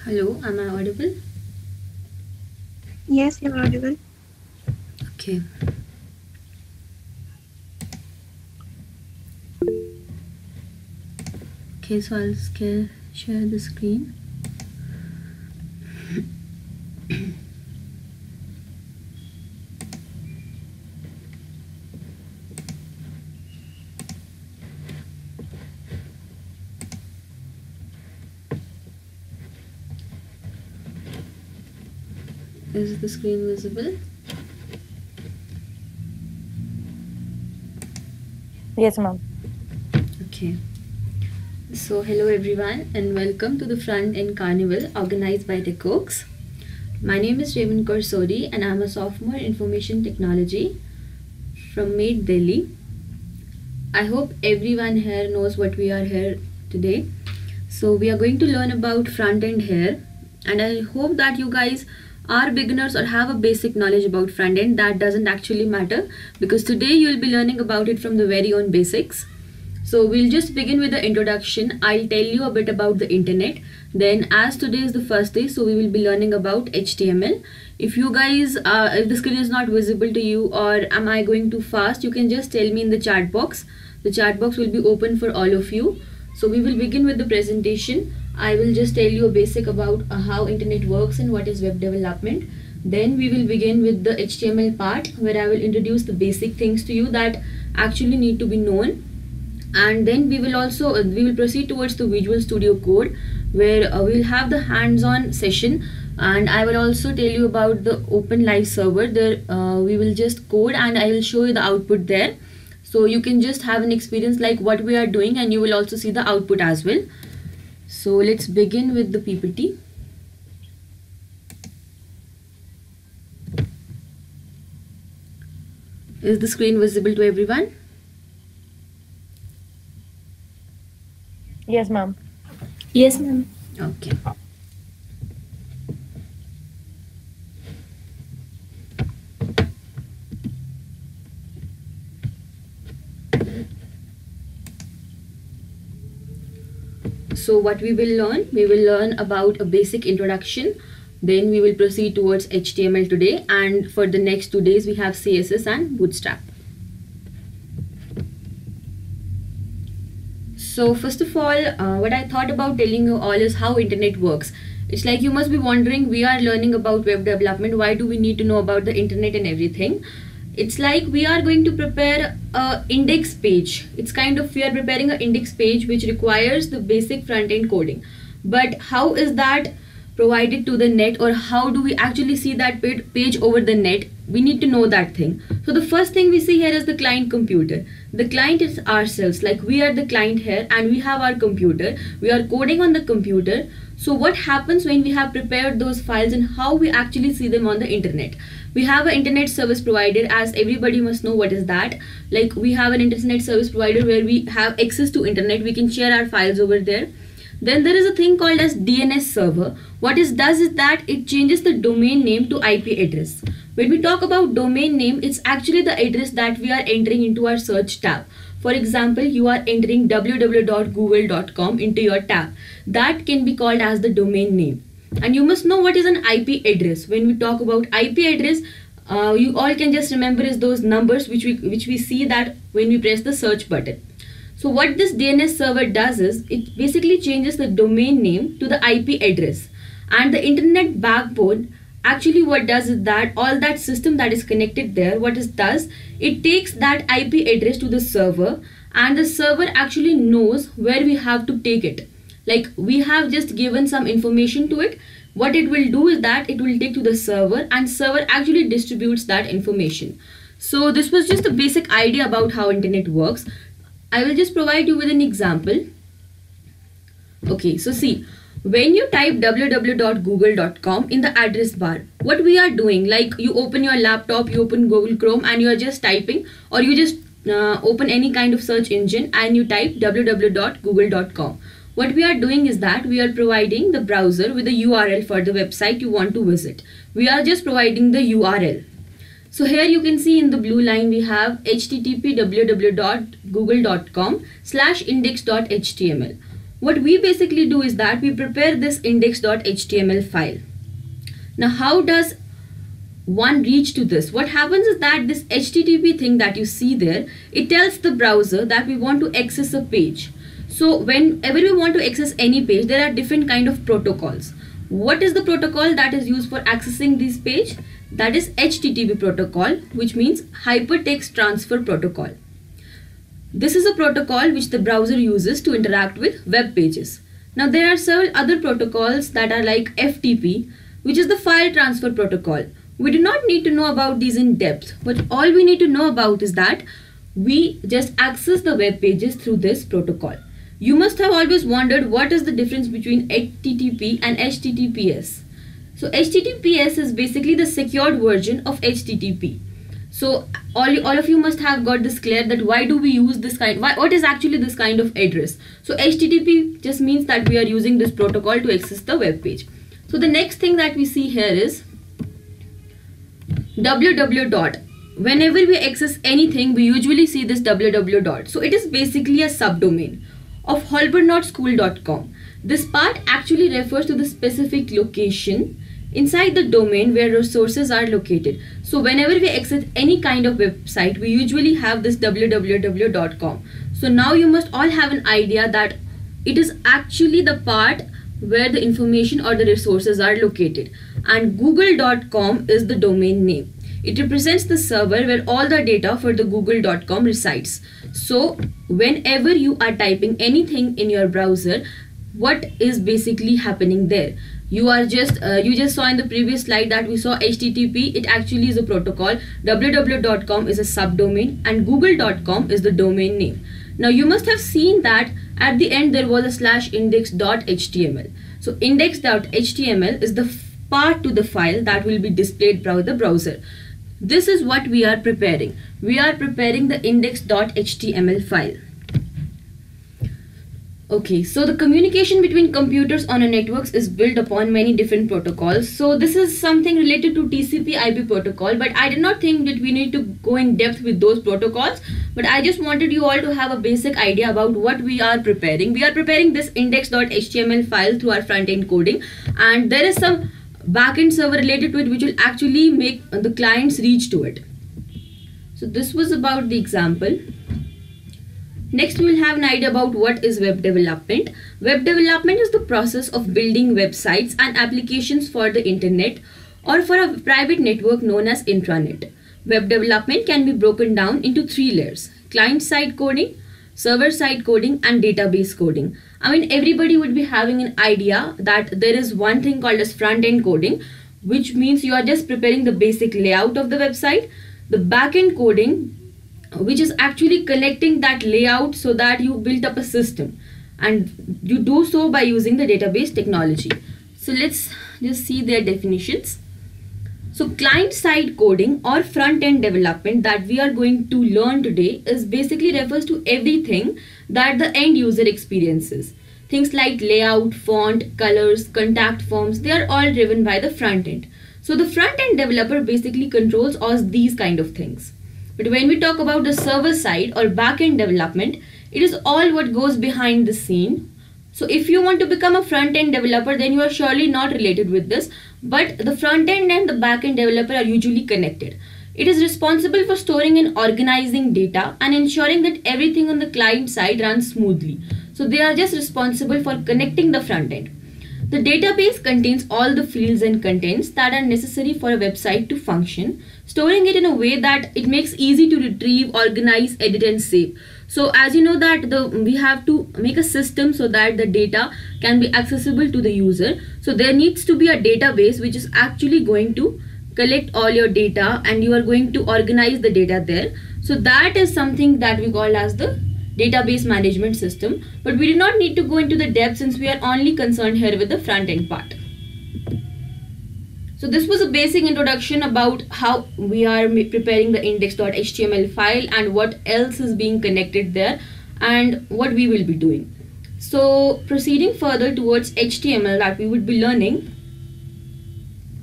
Hello, am I audible? Yes, you're audible. Okay. Okay, so I'll share the screen. Is the screen visible? Yes, ma'am. Okay. So hello everyone and welcome to the Front End Carnival organized by TechOaks. My name is Raymond Korsori and I'm a sophomore in information technology from Made Delhi. I hope everyone here knows what we are here today. So we are going to learn about front end here, and I hope that you guys are beginners or have a basic knowledge about front end. That doesn't actually matter because today you will be learning about it from the very own basics. So we'll just begin with the introduction. I'll tell you a bit about the internet. Then as today is the first day, so we will be learning about HTML. If you guys, if the screen is not visible to you or am I going too fast, you can just tell me in the chat box. The chat box will be open for all of you. So we will begin with the presentation. I will just tell you a basic about how internet works and what is web development. Then we will begin with the HTML part where I will introduce the basic things to you that actually need to be known, and then we will also we will proceed towards the Visual Studio Code where we will have the hands-on session, and I will also tell you about the Open Live server. There we will just code and I will show you the output there, so you can just have an experience like what we are doing and you will also see the output as well. So let's begin with the PPT. Is the screen visible to everyone? Yes, ma'am. Yes, ma'am. Okay. So what we will learn about a basic introduction, then we will proceed towards HTML today, and for the next 2 days we have CSS and Bootstrap. So first of all, what I thought about telling you all is how internet works. It's like you must be wondering, we are learning about web development, why do we need to know about the internet and everything? It's like we are going to prepare a index page. It's kind of, we are preparing an index page which requires the basic front end coding. But how is that provided to the net, or how do we actually see that page over the net? We need to know that thing. So the first thing we see here is the client computer. The client is ourselves, like we are the client here and we have our computer. We are coding on the computer. So what happens when we have prepared those files and how we actually see them on the internet? We have an internet service provider, as everybody must know what is that. Like we have an internet service provider where we have access to internet, we can share our files over there. Then there is a thing called as DNS server. What it does is that it changes the domain name to IP address. When we talk about domain name, it's actually the address that we are entering into our search tab. For example, you are entering www.google.com into your tab. That can be called as the domain name. And you must know what is an IP address. When we talk about IP address, you all can just remember is those numbers which we see that when we press the search button. So what this DNS server does is it basically changes the domain name to the IP address, and the internet backbone actually what does is that all that system that is connected there, what it does, it takes that IP address to the server, and the server actually knows where we have to take it. Like we have just given some information to it. What it will do is that it will take to the server, and server actually distributes that information. So this was just a basic idea about how internet works. I will just provide you with an example. Okay, so see, when you type www.google.com in the address bar, what we are doing, like you open your laptop, you open Google Chrome and you are just typing, or you just open any kind of search engine and you type www.google.com. What we are doing is that we are providing the browser with the URL for the website you want to visit. We are just providing the URL. So here you can see in the blue line we have http www.google.com/index.html. What we basically do is that we prepare this index.html file. Now how does one reach to this? What happens is that this HTTP thing that you see there, it tells the browser that we want to access a page. So whenever we want to access any page, there are different kind of protocols. What is the protocol that is used for accessing this page? That is HTTP protocol, which means Hypertext Transfer Protocol. This is a protocol which the browser uses to interact with web pages. Now there are several other protocols that are like FTP, which is the File Transfer Protocol. We do not need to know about these in depth, but all we need to know about is that we just access the web pages through this protocol. You must have always wondered what is the difference between HTTP and HTTPS. So HTTPS is basically the secured version of HTTP. So all of you must have got this clear that why do we use this kind, what is actually this kind of address. So HTTP just means that we are using this protocol to access the web page. So the next thing that we see here is www. Whenever we access anything, we usually see this www. So it is basically a subdomain of holbernotschool.com. This part actually refers to the specific location inside the domain where resources are located. So whenever we access any kind of website, we usually have this www.com. So now you must all have an idea that it is actually the part where the information or the resources are located, and google.com is the domain name. It represents the server where all the data for the google.com resides. So whenever you are typing anything in your browser, what is basically happening there? You just saw in the previous slide that we saw HTTP. It actually is a protocol. www.com is a subdomain and google.com is the domain name. Now you must have seen that at the end there was a /index.html. So index.html is the part to the file that will be displayed by the browser. This is what we are preparing. We are preparing the index.html file. Okay, so the communication between computers on a network is built upon many different protocols. So this is something related to TCP/IP protocol, but I did not think that we need to go in depth with those protocols. But I just wanted you all to have a basic idea about what we are preparing. We are preparing this index.html file through our front-end coding, and there is some backend server related to it which will actually make the clients reach to it. So this was about the example. Next, we will have an idea about what is web development. Web development is the process of building websites and applications for the internet or for a private network known as intranet. Web development can be broken down into 3 layers: client-side coding, server-side coding, and database coding. I mean, everybody would be having an idea that there is one thing called as front-end coding, which means you are just preparing the basic layout of the website. The back-end coding, which is actually connecting that layout so that you built up a system, and you do so by using the database technology. So let's just see their definitions. So client-side coding or front-end development that we are going to learn today is basically refers to everything that the end user experiences. Things like layout, font, colors, contact forms, they are all driven by the front end. So the front-end developer basically controls all these kind of things. But when we talk about the server side or back-end development, it is all what goes behind the scene. So if you want to become a front-end developer, then you are surely not related with this. But the front-end and the back-end developer are usually connected. It is responsible for storing and organizing data and ensuring that everything on the client side runs smoothly. So they are just responsible for connecting the front-end. The database contains all the fields and contents that are necessary for a website to function, storing it in a way that it makes easy to retrieve, organize, edit, and save. So as you know that we have to make a system so that the data can be accessible to the user. So there needs to be a database which is actually going to collect all your data, and you are going to organize the data there. So that is something that we call as the database management system. But we do not need to go into the depth since we are only concerned here with the front end part. So this was a basic introduction about how we are preparing the index.html file and what else is being connected there and what we will be doing. So proceeding further towards HTML that we would be learning.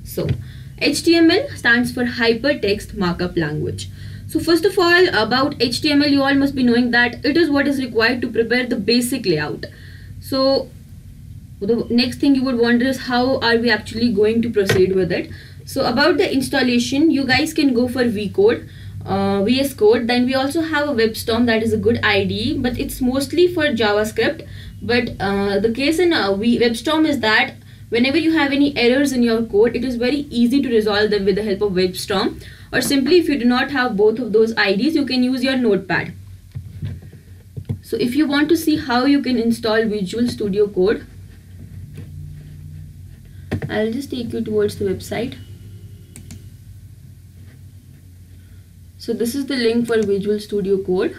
So HTML stands for Hypertext Markup Language. So first of all, about HTML, you all must be knowing that it is what is required to prepare the basic layout. So the next thing you would wonder is how are we actually going to proceed with it. So about the installation, you guys can go for VS Code. Then we also have a WebStorm, that is a good IDE, but it's mostly for JavaScript. But the case in WebStorm is that whenever you have any errors in your code, it is very easy to resolve them with the help of WebStorm. Or simply, if you do not have both of those IDs, you can use your Notepad. So if you want to see how you can install Visual Studio Code, I'll just take you towards the website. So this is the link for Visual Studio Code.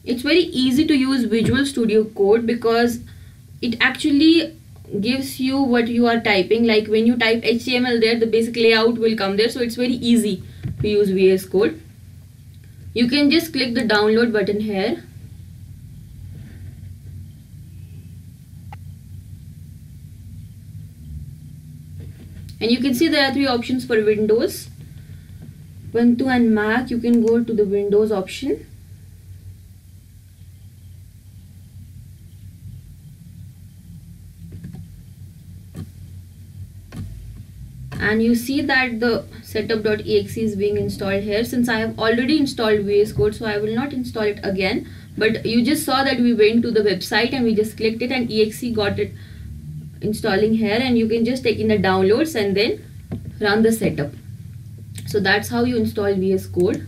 It's very easy to use Visual Studio Code because it actually gives you what you are typing. Like when you type HTML there, the basic layout will come there. So it's very easy to use VS Code. You can just click the download button here. And you can see there are 3 options for Windows, Ubuntu and Mac. You can go to the Windows option. And you see that the setup.exe is being installed here. Since I have already installed VS Code, so I will not install it again. But you just saw that we went to the website and we just clicked it and exe got it installing here, and you can just take in the downloads and then run the setup. So that's how you install VS Code.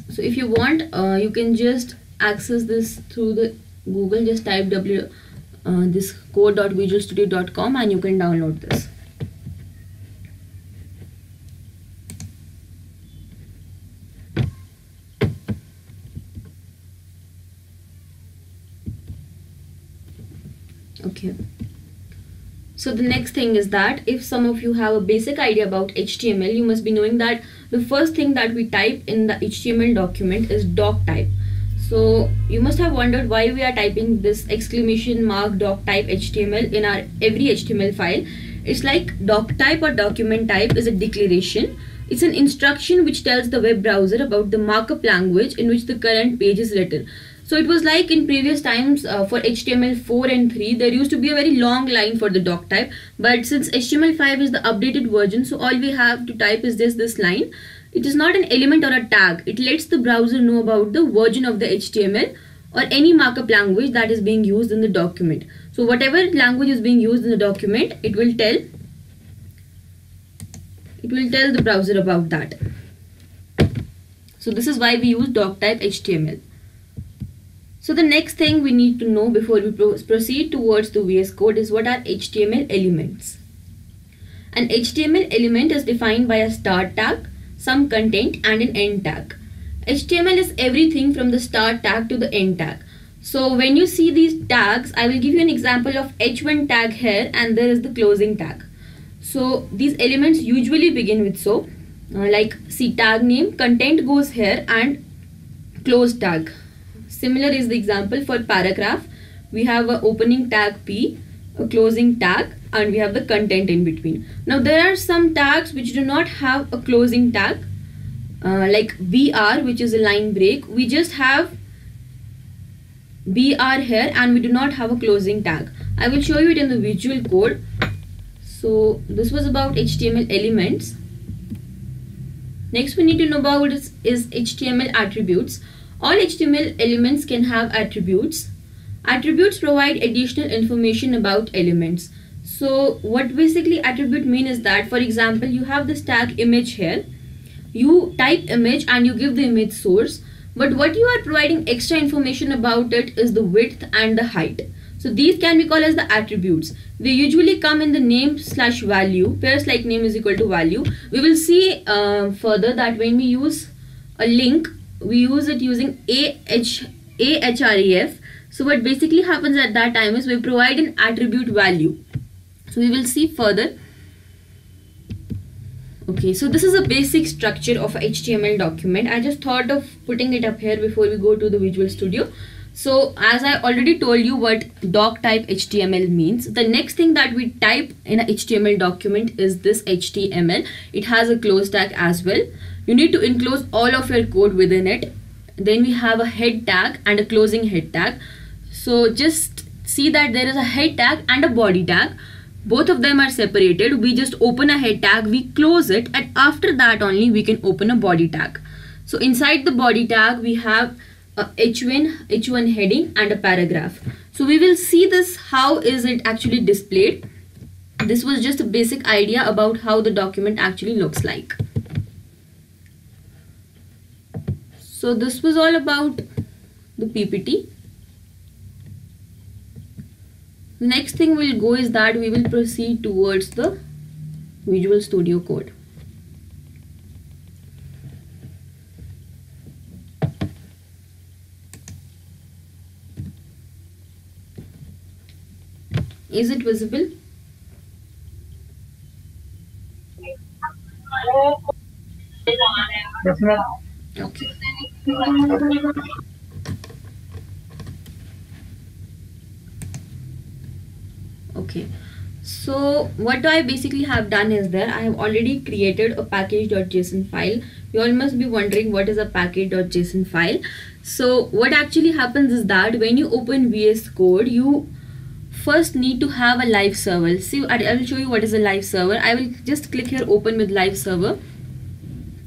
So if you want, you can just access this through the Google. Just type this code.visualstudio.com and you can download this. Okay. So the next thing is that if some of you have a basic idea about HTML, you must be knowing that the first thing that we type in the HTML document is doc type. So you must have wondered why we are typing this exclamation mark doc type HTML in our every HTML file. It's like doc type or document type is a declaration. It's an instruction which tells the web browser about the markup language in which the current page is written. So it was like in previous times for HTML4 and 3, there used to be a very long line for the doc type. But since HTML5 is the updated version, so all we have to type is this line. It is not an element or a tag. It lets the browser know about the version of the HTML or any markup language that is being used in the document. So whatever language is being used in the document, it will tell the browser about that. So this is why we use doc type HTML. So the next thing we need to know before we proceed towards the VS Code is what are HTML elements. An HTML element is defined by a start tag, some content and an end tag. HTML is everything from the start tag to the end tag. So when you see these tags, I will give you an example of H1 tag here, and there is the closing tag. So these elements usually begin with like see tag name, content goes here, and close tag. Similar is the example for paragraph. We have an opening tag P, a closing tag, and we have the content in between. Now there are some tags which do not have a closing tag, like BR, which is a line break. We just have BR here and we do not have a closing tag. I will show you it in the Visual Code. So this was about HTML elements. Next we need to know about is HTML attributes. All HTML elements can have attributes. Attributes provide additional information about elements. So what basically attribute mean is that, for example, you have this tag image here. You type image and you give the image source. But what you are providing extra information about it is the width and the height. So these can be called as the attributes. They usually come in the name/value, pairs like name is equal to value. We will see further that when we use a link, we use it using ahref. So what basically happens at that time is we provide an attribute value. So we will see further. Okay, so this is a basic structure of a HTML document. I just thought of putting it up here before we go to the Visual Studio. So as I already told you what doc type HTML means, the next thing that we type in a HTML document is this HTML. It has a close tag as well. You need to enclose all of your code within it. Then we have a head tag and a closing head tag. So just see that there is a head tag and a body tag. Both of them are separated. We just open a head tag, we close it, and after that only we can open a body tag. So inside the body tag we have a H1 heading and a paragraph. So we will see this, how is it actually displayed. This was just a basic idea about how the document actually looks like. So this was all about the PPT. The next thing we'll go is that we will proceed towards the Visual Studio Code. Is it visible? Yes, ma'am. Okay. Okay. So what I basically have done is that I have already created a package.json file. You all must be wondering what is a package.json file. So what actually happens is that when you open VS Code, you first need to have a live server. See, I will show you what is a live server. I will just click here, open with live server,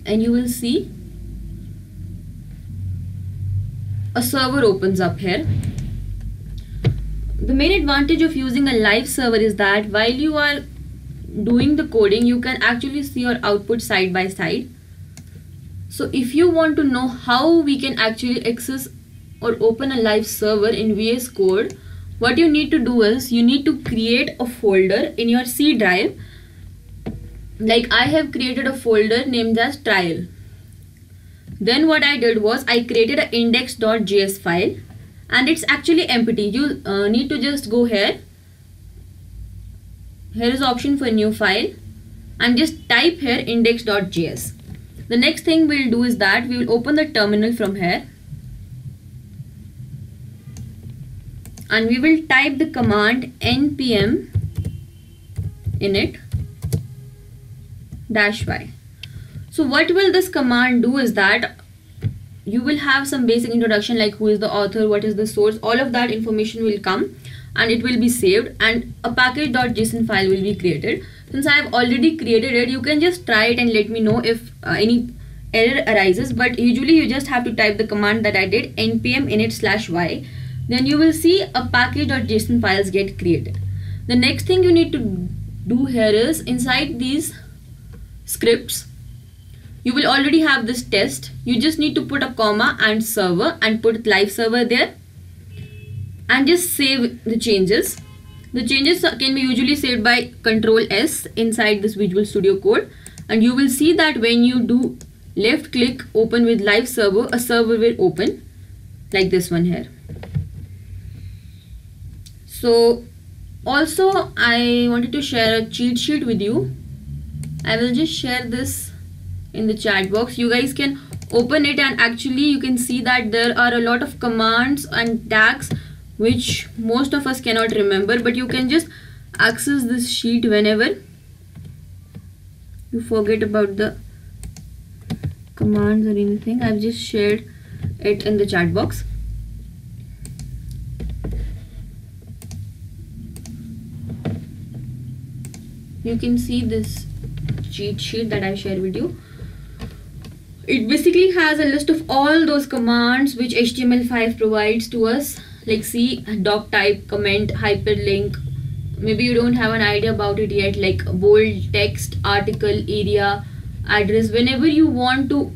and you will see a server opens up here. The main advantage of using a live server is that while you are doing the coding, you can actually see your output side by side. So if you want to know how we can actually access or open a live server in VS Code, what you need to do is you need to create a folder in your C drive. Like I have created a folder named as trial. Then what I did was I created an index.js file, and it's actually empty. You need to just go here. Here is option for new file, and just type here index.js. The next thing we'll do is that we will open the terminal from here, and we will type the command npm init -y. So what will this command do is that you will have some basic introduction like who is the author, what is the source, all of that information will come and it will be saved, and a package.json file will be created. Since I have already created it, you can just try it and let me know if any error arises, but usually you just have to type the command that I did, npm init /y. Then you will see a package.json files get created. The next thing you need to do here is inside these scripts, you will already have this test. You just need to put a comma and server and put live server there and just save the changes. The changes can be usually saved by Control S inside this Visual Studio Code, and you will see that when you do left click open with live server, a server will open like this one here. So also I wanted to share a cheat sheet with you. I will just share this in the chat box. You guys can open it and actually you can see that there are a lot of commands and tags which most of us cannot remember, but you can just access this sheet whenever you forget about the commands or anything. I've just shared it in the chat box. You can see this cheat sheet that I shared with you. It basically has a list of all those commands which HTML5 provides to us, like see doc type, comment, hyperlink. Maybe you don't have an idea about it yet, like bold text, article, area, address. Whenever you want to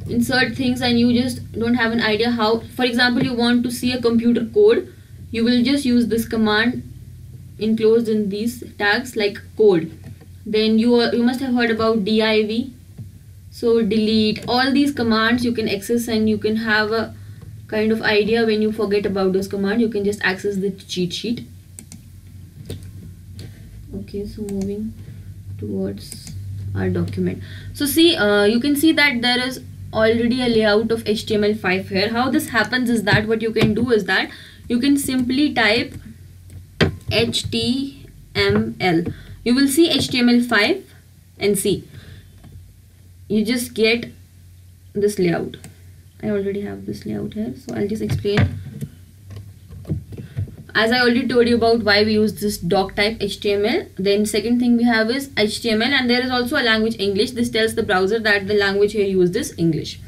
insert things and you just don't have an idea how, for example, you want to see a computer code, you will just use this command enclosed in these tags like code. Then you must have heard about div. So delete, all these commands you can access and you can have a kind of idea. When you forget about those commands, you can just access the cheat sheet. Okay, so moving towards our document. So see, you can see that there is already a layout of HTML5 here. How this happens is that what you can do is that you can simply type HTML. You will see HTML5 and see. You just get this layout. I already have this layout here, so I'll just explain. As I already told you about why we use this doc type HTML. Then second thing we have is HTML, and there is also a language English. This tells the browser that the language here used is English.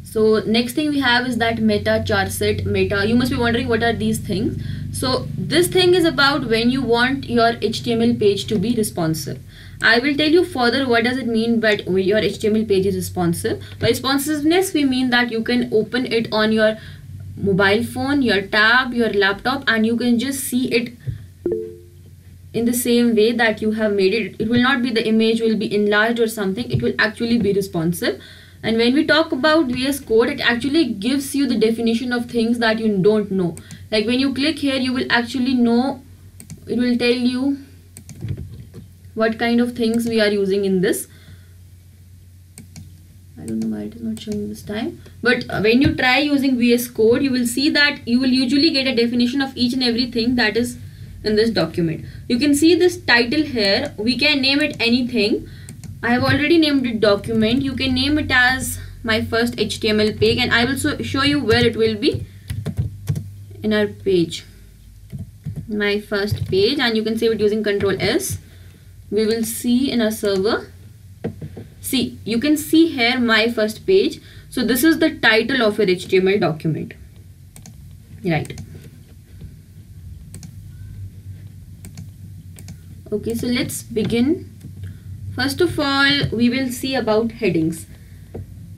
So next thing we have is that meta, charset, meta. You must be wondering what are these things. So this thing is about when you want your HTML page to be responsive. I will tell you further what does it mean but your HTML page is responsive. By responsiveness we mean that you can open it on your mobile phone, your tab, your laptop, and you can just see it in the same way that you have made it. It will not be the image will be enlarged or something. It will actually be responsive. And when we talk about VS Code, it actually gives you the definition of things that you don't know. Like when you click here, you will actually know, it will tell you what kind of things we are using in this. I don't know why it is not showing this time. But when you try using VS Code, you will see that you will usually get a definition of each and everything that is in this document. You can see this title here. We can name it anything. I have already named it document. You can name it as my first HTML page, and I will show you where it will be in our page. My first page, and you can save it using Ctrl S. We will see in our server. See, you can see here my first page. So this is the title of your HTML document, right? Okay, so let's begin. First of all, we will see about headings.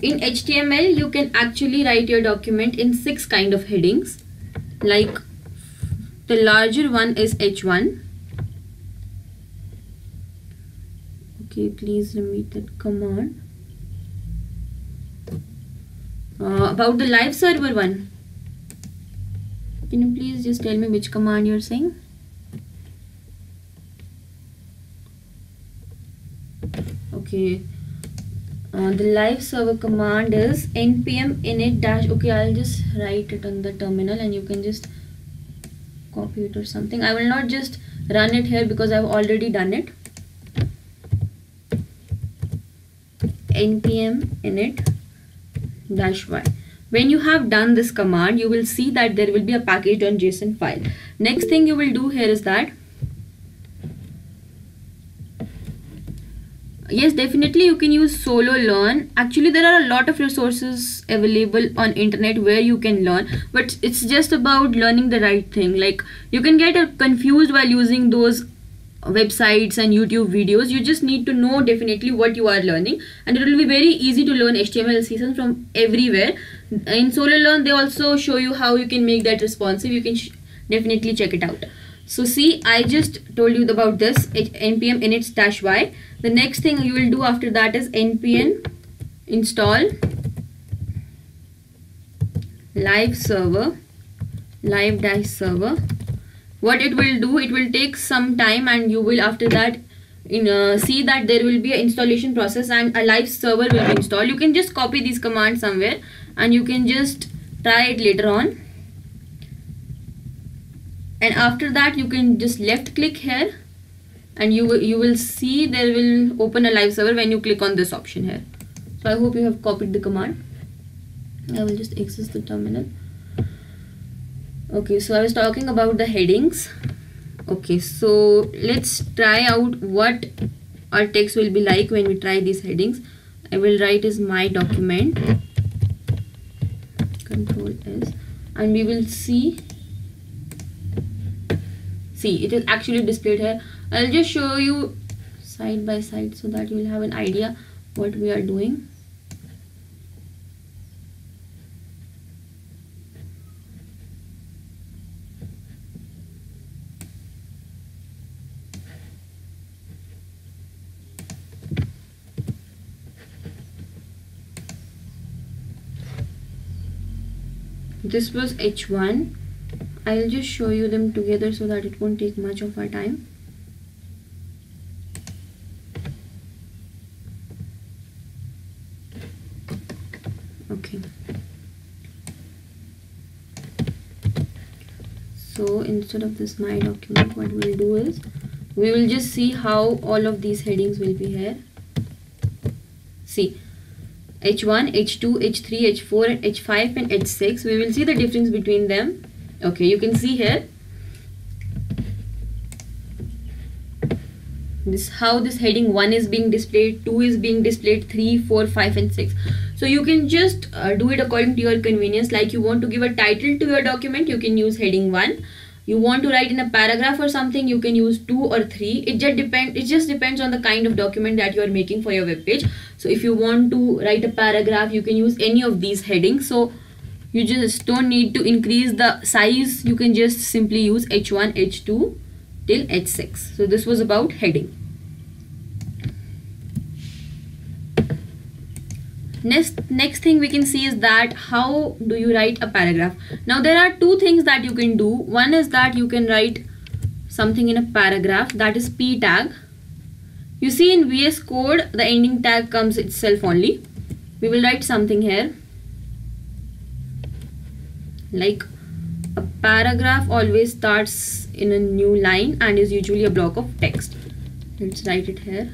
In HTML, you can actually write your document in 6 kind of headings. Like the larger one is H1. Okay, please repeat that command. About the live server one, can you please just tell me which command you're saying? Okay, the live server command is npm init dash. Okay, I'll just write it on the terminal and you can just copy it or something. I will not just run it here because I've already done it. Npm init dash y. When you have done this command, you will see that there will be a package.json file. Next thing you will do here is that, yes, definitely you can use solo learn. Actually, there are a lot of resources available on internet where you can learn, but it's just about learning the right thing. Like you can get confused while using those websites and YouTube videos. You just need to know definitely what you are learning, and it will be very easy to learn HTML CSS from everywhere. In Solo Learn, they also show you how you can make that responsive. You can definitely check it out. So see, I just told you about this npm init dash y. The next thing you will do after that is npm install live server, live dash server. What it will do, it will take some time, and you will after that see that there will be an installation process and a live server will be installed. You can just copy these commands somewhere and you can just try it later on. And after that you can just left click here and you will see there will open a live server when you click on this option here. So I hope you have copied the command. I will just access the terminal. Okay, so I was talking about the headings. Okay, so let's try out what our text will be like when we try these headings. I will write is my document, Ctrl S, and we will see it is actually displayed here. I'll just show you side by side so that you will have an idea what we are doing. This was H1. I'll just show you them together so that it won't take much of our time. Okay. So instead of this my document, what we'll do is we will just see how all of these headings will be here. See, H1, H2, H3, H4, H5 and H6. We will see the difference between them. Okay, you can see here this how this heading 1 is being displayed, 2 is being displayed, 3, 4, 5 and 6. So you can just do it according to your convenience. Like you want to give a title to your document, you can use heading 1. You want to write in a paragraph or something, you can use 2 or 3. It just depends on the kind of document that you are making for your web page. So if you want to write a paragraph, you can use any of these headings. So you just don't need to increase the size. You can just simply use H1, H2 till H6. So this was about heading. Next thing we can see is that how do you write a paragraph. Now there are two things that you can do. One is that you can write something in a paragraph, that is p tag. You see in VS Code the ending tag comes itself only. We will write something here like a paragraph always starts in a new line and is usually a block of text. Let's write it here.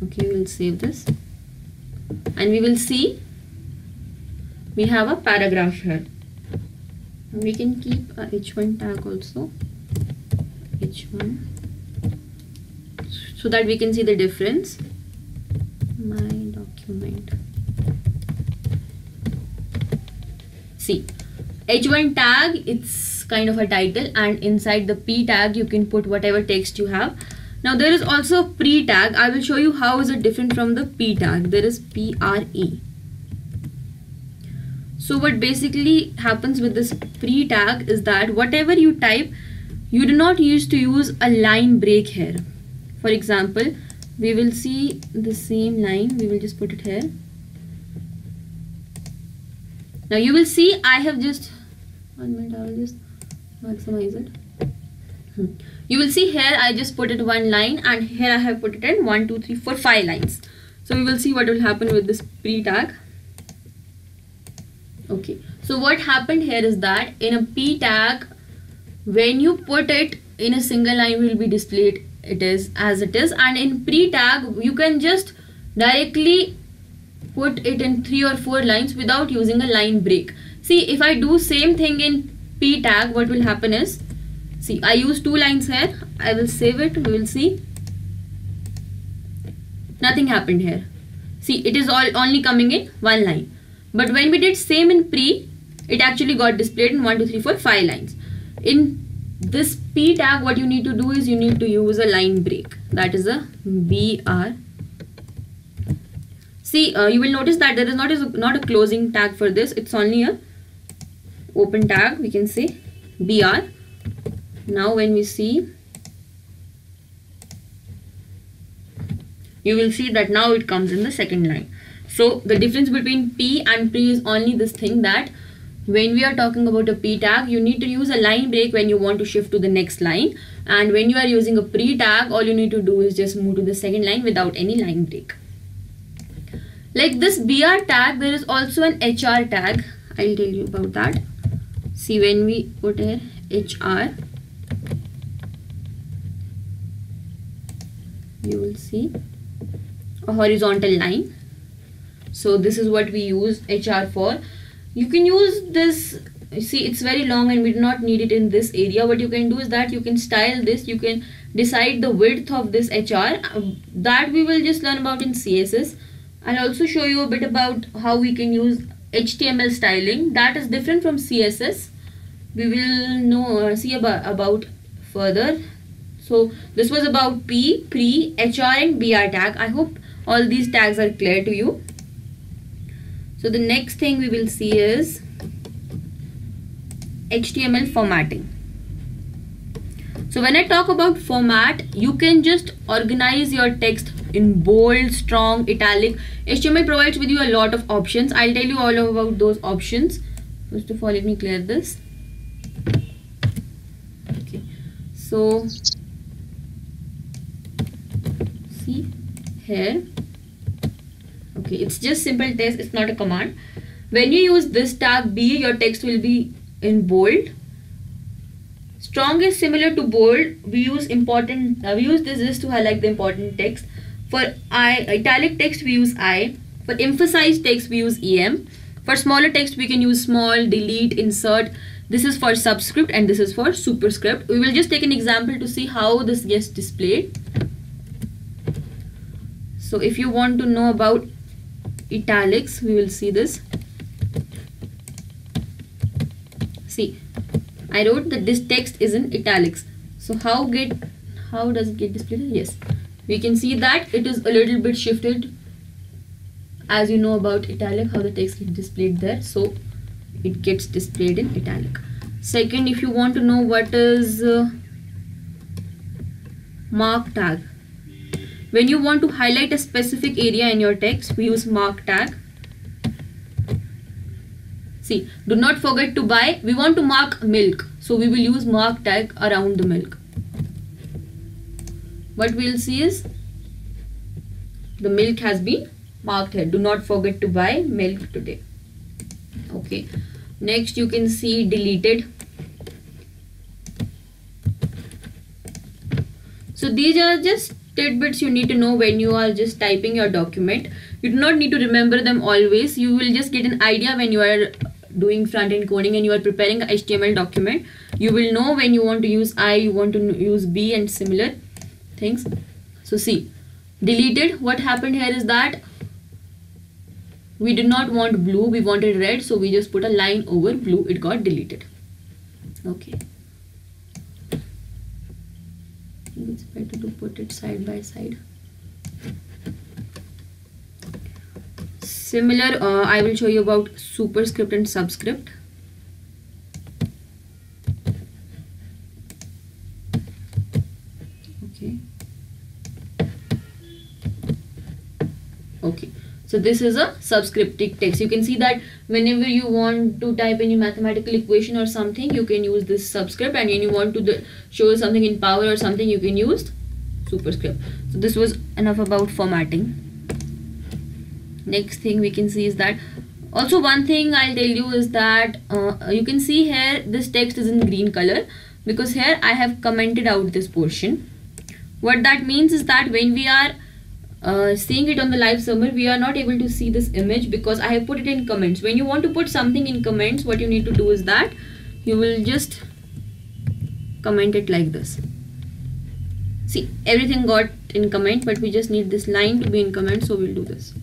Okay, we'll save this and we will see we have a paragraph here. We can keep a H1 tag also, H1, so that we can see the difference. My document. See, H1 tag, it's kind of a title, and inside the P tag you can put whatever text you have. Now there is also a pre tag. I will show you how is it different from the P tag. There is PRE. So what basically happens with this pre tag is that whatever you type, you do not use to use a line break here. For example, we will see the same line. We will just put it here. Now you will see I have just 1 minute. I will just maximize it. You will see here I just put it one line, and here I have put it in 1, 2, 3, 4, 5 lines. So we will see what will happen with this pre tag. Okay, so what happened here is that in a P tag, when you put it in a single line, will be displayed it is as it is, and in pre tag you can just directly put it in 3 or 4 lines without using a line break. See, if I do same thing in P tag, what will happen is, see, I use 2 lines here. I will save it. We will see. Nothing happened here. See, it is all only coming in 1 line. But when we did same in pre, it actually got displayed in 1, 2, 3, 4, 5 lines. In this P tag, what you need to do is you need to use a line break. That is a BR. See, you will notice that there is not a closing tag for this. It's only a open tag. We can say BR. Now when we see, you will see that now it comes in the second line. So the difference between P and pre is only this thing, that when we are talking about a P tag, you need to use a line break when you want to shift to the next line, and when you are using a pre tag, all you need to do is just move to the second line without any line break. Like this BR tag, there is also an HR tag. I'll tell you about that. See, when we put here HR, you will see a horizontal line. So this is what we use HR for. You can use this. See, it's very long and we do not need it in this area. What you can do is that you can style this. You can decide the width of this HR. That we will just learn about in CSS. I'll also show you a bit about how we can use HTML styling. That is different from CSS. We will see about further. So this was about P, pre, HR and BR tag. I hope all these tags are clear to you. So the next thing we will see is HTML formatting. So when I talk about format, you can just organize your text in bold, strong, italic. HTML provides with you a lot of options. I'll tell you all about those options. First of all, let me clear this. Okay. So see here. Okay, it's just simple text, it's not a command. When you use this tag B, your text will be in bold. Strong is similar to bold. We use this to highlight the important text. For italic text we use I. For emphasized text we use EM. For smaller text we can use small, delete, insert. This is for subscript and this is for superscript. We will just take an example to see how this gets displayed. So if you want to know about italics, we will see this. See, I wrote that this text is in italics. So how does it get displayed? Yes, we can see that it is a little bit shifted. As you know about italic, how the text gets displayed there. So it gets displayed in italic. Second, if you want to know what is mark tag. When you want to highlight a specific area in your text, we use mark tag. See, do not forget to buy. We want to mark milk, so we will use mark tag around the milk. What we will see is the milk has been marked here. Do not forget to buy milk today. Okay. Next, you can see deleted. So these are just tidbits you need to know when you are just typing your document. You do not need to remember them always. You will just get an idea when you are doing front-end coding and you are preparing a HTML document. You will know when you want to use I, you want to use B and similar things. So see, deleted. What happened here is that we did not want blue, we wanted red, so we just put a line over blue. It got deleted. Okay. I think it's better to put it side by side. Similar, I will show you about superscript and subscript. Okay. Okay. So this is a subscriptic text. You can see that whenever you want to type any mathematical equation or something, you can use this subscript, and when you want to show something in power or something, you can use superscript. So this was enough about formatting. Next thing we can see is that also one thing I'll tell you is that you can see here this text is in green color because here I have commented out this portion. What that means is that when we are seeing it on the live server, we are not able to see this image because I have put it in comments. When you want to put something in comments, what you need to do is that you will just comment it like this. See, everything got in comment, but we just need this line to be in comment, so we'll do this.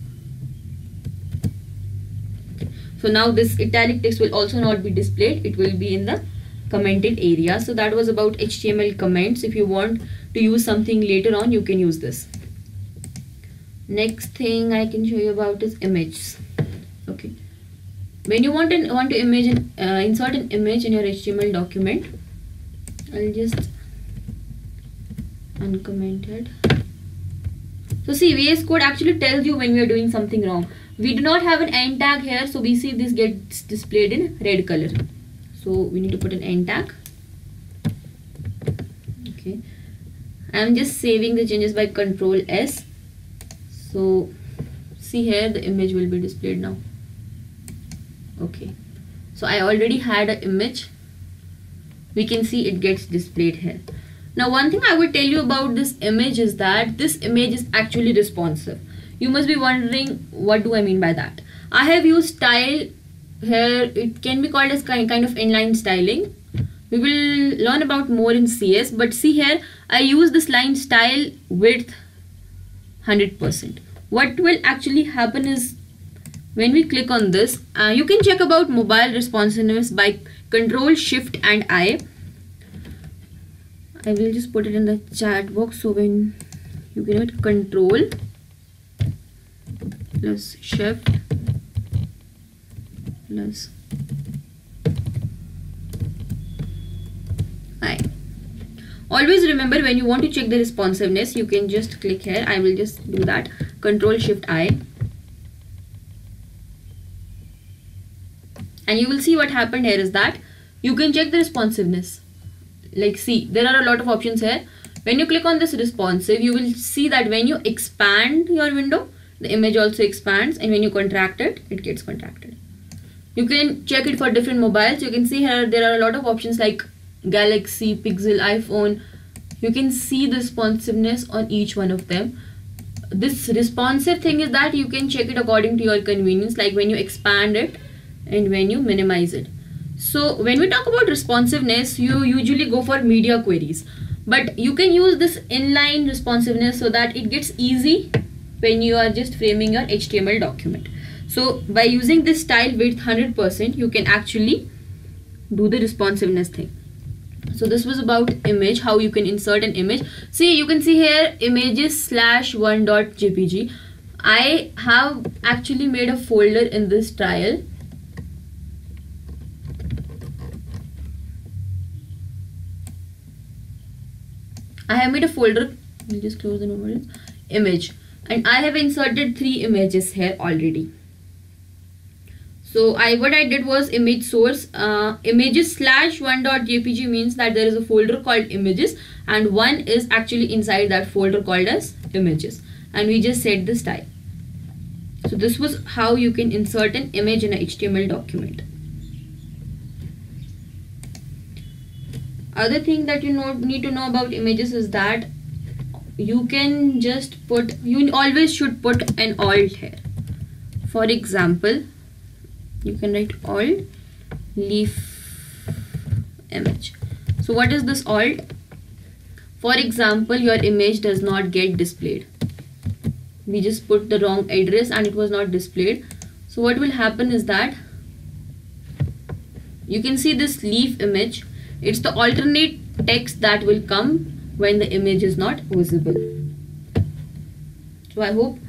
So now this italic text will also not be displayed, it will be in the commented area. So that was about HTML comments. If you want to use something later on, you can use this. Next thing I can show you about is images. Okay, when you want to insert an image in your HTML document, I'll just uncomment it. So see, VS Code actually tells you when we are doing something wrong. We do not have an end tag here, so we see this gets displayed in red color. So we need to put an end tag. Okay, I'm just saving the changes by Control S. So see here the image will be displayed now. Okay, so I already had an image. We can see it gets displayed here. Now one thing I would tell you about this image is that this image is actually responsive. You must be wondering, what do I mean by that? I have used style here. It can be called as kind of inline styling. We will learn about more in CS, but see here I use this line style width 100%. What will actually happen is when we click on this, you can check about mobile responsiveness by Control Shift and I will just put it in the chat box, so when you can hit Control plus Shift plus I. Always remember, when you want to check the responsiveness, you can just click here. I will just do that. Control Shift I. And you will see what happened here is that you can check the responsiveness. Like see, there are a lot of options here. When you click on this responsive, you will see that when you expand your window, the image also expands, and when you contract it, it gets contracted. You can check it for different mobiles. You can see here there are a lot of options like Galaxy, Pixel, iPhone. You can see the responsiveness on each one of them. This responsive thing is that you can check it according to your convenience, like when you expand it and when you minimize it. So when we talk about responsiveness, you usually go for media queries, but you can use this inline responsiveness so that it gets easy when you are just framing your HTML document. So by using this style width 100%, you can actually do the responsiveness thing. So this was about image, how you can insert an image. See, you can see here images/1.jpg. I have actually made a folder in this trial. I have made a folder, we'll just close the normal image, and I have inserted 3 images here already. So what I did was image source, images/1.jpg means that there is a folder called images and one is actually inside that folder called as images, and we just set the style. So this was how you can insert an image in a HTML document. Other thing that you need to know about images is that you can just put, you always should put an alt here. For example, you can write alt leaf image. So what is this alt? For example, your image does not get displayed. We just put the wrong address and it was not displayed. So what will happen is that you can see this leaf image. It's the alternate text that will come when the image is not visible. So I hope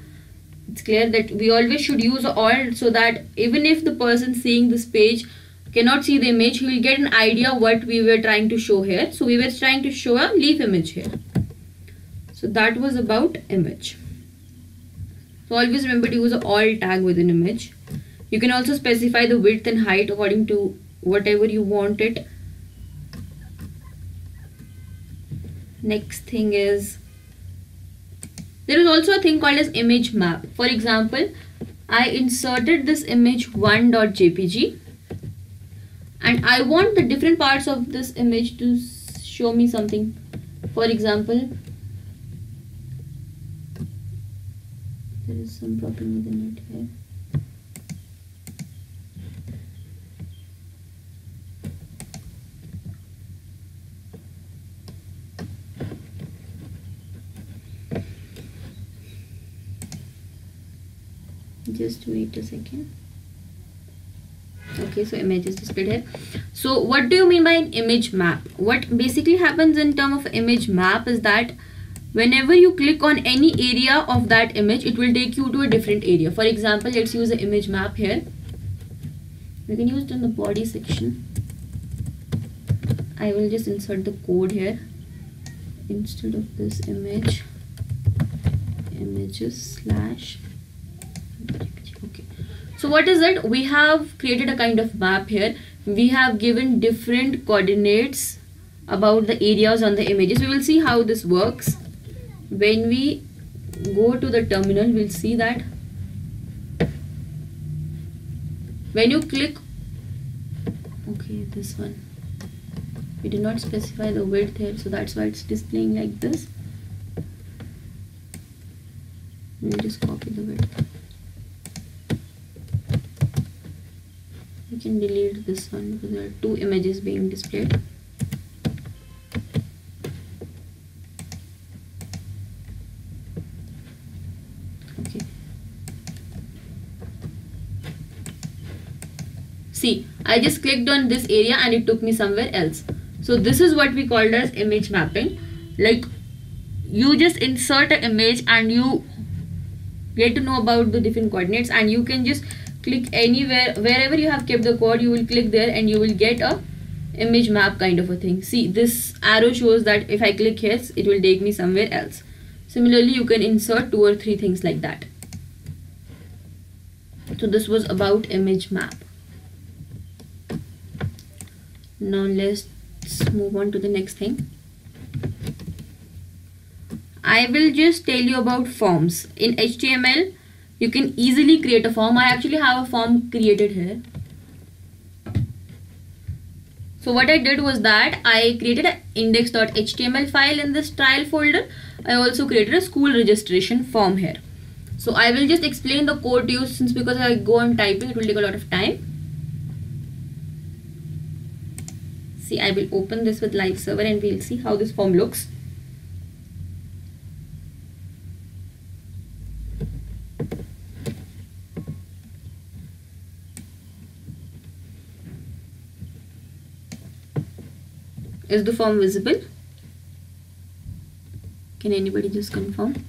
it's clear that we always should use alt, so that even if the person seeing this page cannot see the image, he will get an idea what we were trying to show here. So we were trying to show a leaf image here. So that was about image. So always remember to use an alt tag with an image. You can also specify the width and height according to whatever you want it. Next thing is, there is also a thing called as image map. For example, I inserted this image 1.jpg and I want the different parts of this image to show me something. For example, there is some problem with the net here. Just wait a second. Okay, so image is displayed here. So what do you mean by an image map? What basically happens in terms of image map is that whenever you click on any area of that image, it will take you to a different area. For example, let's use an image map here. We can use it in the body section. I will just insert the code here. Instead of this image, images / okay. So what is it? We have created a kind of map here. We have given different coordinates about the areas on the images. We will see how this works. When we go to the terminal, we'll see that when you click, okay, this one, we did not specify the width here, so that's why it's displaying like this. We'll just copy the width. We can delete this one because there are 2 images being displayed. Okay. See, I just clicked on this area and it took me somewhere else. So this is what we called as image mapping. Like, you just insert an image and you get to know about the different coordinates, and you can just click anywhere, wherever you have kept the code, you will click there and you will get a image map kind of a thing. See, this arrow shows that if I click here, it will take me somewhere else. Similarly, you can insert 2 or 3 things like that. So this was about image map. Now let's move on to the next thing. I will just tell you about forms. In HTML, you can easily create a form. I actually have a form created here. So what I did was that I created an index.html file in this trial folder. I also created a school registration form here. So I will just explain the code to you, since because I go on typing, it will take a lot of time. See, I will open this with live server and we'll see how this form looks. Is the form visible? Can anybody just confirm?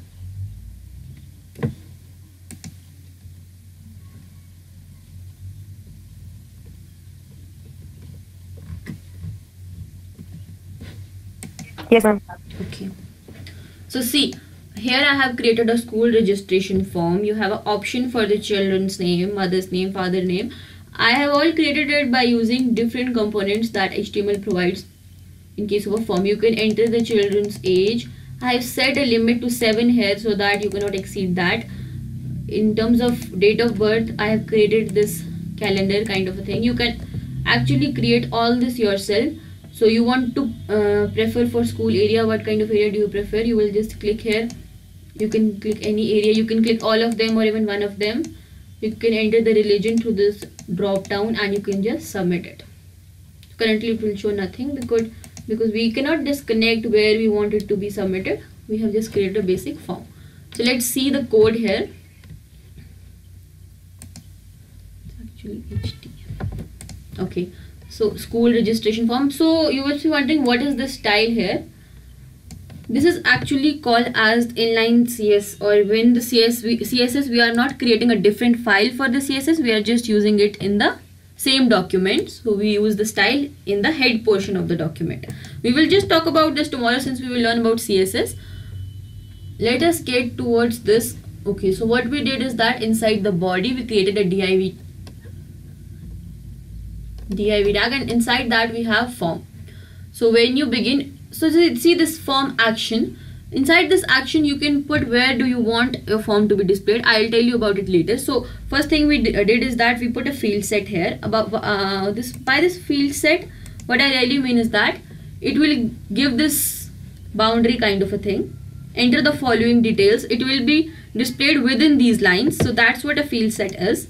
Yes, ma'am. Okay. So see, here I have created a school registration form. You have an option for the children's name, mother's name, father's name. I have all created it by using different components that HTML provides. In case of a form, you can enter the children's age. I have set a limit to 7 here so that you cannot exceed that. In terms of date of birth, I have created this calendar kind of a thing. You can actually create all this yourself. So you want to prefer for school area, what kind of area do you prefer? You will just click here. You can click any area. You can click all of them or even one of them. You can enter the religion through this drop down and you can just submit it. Currently it will show nothing because we cannot disconnect where we want it to be submitted. We have just created a basic form. So let's see the code here. It's actually HT. Okay, so school registration form. So you will be wondering, what is this style here? This is actually called as inline CS, or when the CSS, we are not creating a different file for the CSS, we are just using it in the same document. So we use the style in the head portion of the document. We will just talk about this tomorrow since we will learn about CSS. Let us get towards this. Okay, so what we did is that inside the body we created a div tag, and inside that we have form. So when you begin, so see this form action. Inside this action you can put where do you want your form to be displayed. I'll tell you about it later. So first thing we did is that we put a field set here. About by this field set, what I really mean is that it will give this boundary kind of a thing. Enter the following details. It will be displayed within these lines. So that's what a field set is.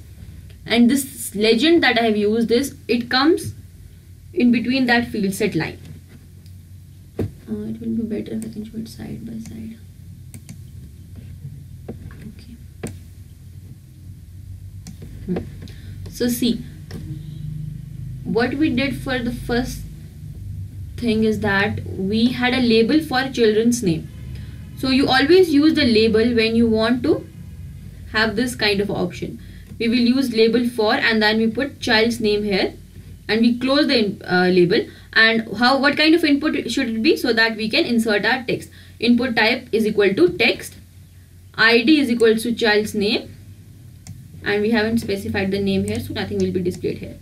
And this legend that I have used is, it comes in between that field set line. It will be better if I can show it side by side. Okay. So see, what we did for the first thing is that we had a label for children's name. So you always use the label when you want to have this kind of option. We will use label for, and then we put child's name here, and we close the label. And what kind of input should it be, so that we can insert our text. Input type is equal to text, ID is equal to child's name, and we haven't specified the name here, so nothing will be displayed here.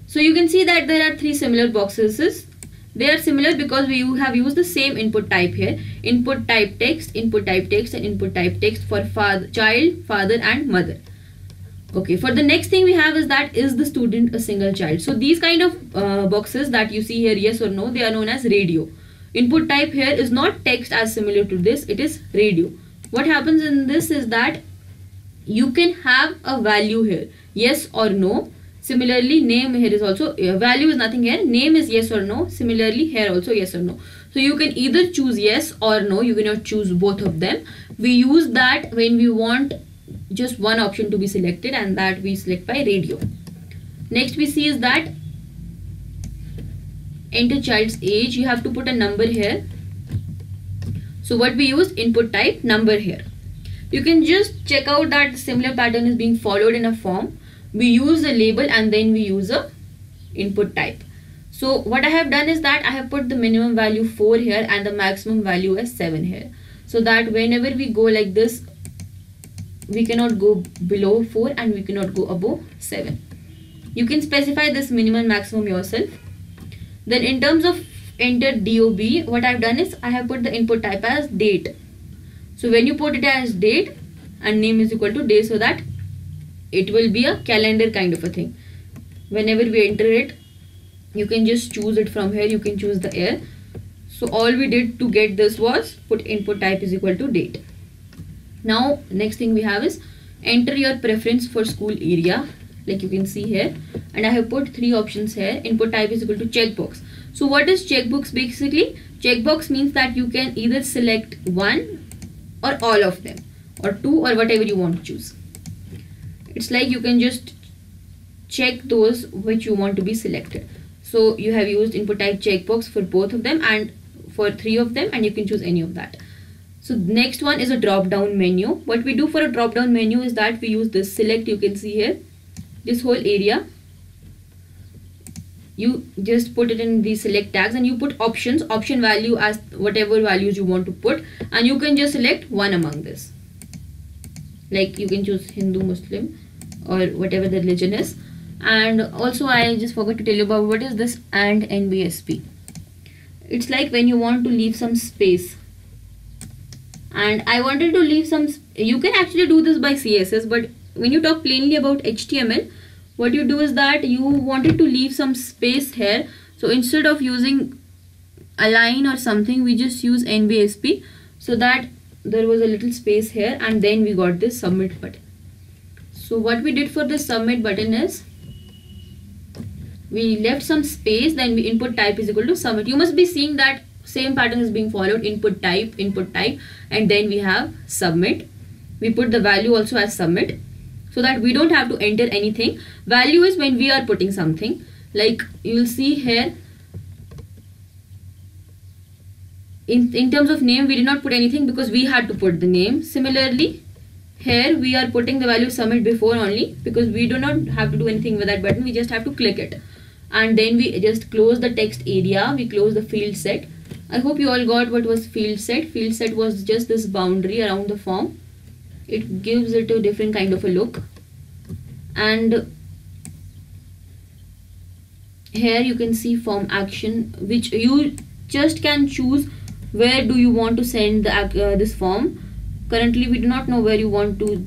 So you can see that there are 3 similar boxes. They are similar because we have used the same input type here. Input type text, input type text, and input type text for child, father and mother. Okay, for the next thing we have is that, is the student a single child? So these kind of boxes that you see here, yes or no, they are known as radio. Input type here is not text as similar to this, it is radio. What happens in this is that you can have a value here, yes or no. Similarly, name here is also, value is nothing here, name is yes or no. Similarly, here also yes or no. So you can either choose yes or no, you cannot choose both of them. We use that when we want just one option to be selected, and that we select by radio. Next we see is that enter child's age. You have to put a number here. So what we use, input type number here. You can just check out that similar pattern is being followed in a form. We use a label and then we use a input type. So what I have done is that I have put the minimum value 4 here and the maximum value as 7 here, so that whenever we go like this, we cannot go below 4 and we cannot go above 7. You can specify this minimum maximum yourself. Then in terms of enter DOB, what I've done is I have put the input type as date. So when you put it as date and name is equal to day, so that it will be a calendar kind of a thing. Whenever we enter it, you can just choose it from here. You can choose the year. So all we did to get this was put input type is equal to date. Now next thing we have is enter your preference for school area, like you can see here, and I have put 3 options here. Input type is equal to checkbox. So what is checkbox basically? Checkbox means that you can either select one or all of them, or 2, or whatever you want to choose. It's like you can just check those which you want to be selected. So you have used input type checkbox for both of them and for 3 of them, and you can choose any of that. So next one is a drop down menu. What we do for a drop down menu is that we use this select, you can see here, this whole area. You just put it in the select tags and you put options, option value as whatever values you want to put, and you can just select one among this. Like you can choose Hindu, Muslim, or whatever the religion is. And also I just forgot to tell you about what is this and NBSP. It's like when you want to leave some space, and I wanted to leave some, you can actually do this by CSS, but when you talk plainly about HTML, what you do is that you wanted to leave some space here. So instead of using a line or something, we just use NBSP, so that there was a little space here, and then we got this submit button. So what we did for the submit button is we left some space, then we input type is equal to submit. You must be seeing that same pattern is being followed, input type, and then we have submit. We put the value also as submit, so that we don't have to enter anything. Value is when we are putting something, like you'll see here. In terms of name, we did not put anything because we had to put the name. Similarly, here we are putting the value submit before only, because we do not have to do anything with that button. We just have to click it, and then we just close the text area. We close the field set. I hope you all got what was field set. Field set was just this boundary around the form. It gives it a different kind of a look. And here you can see form action, which you just can choose where do you want to send the this form. Currently we do not know where you want to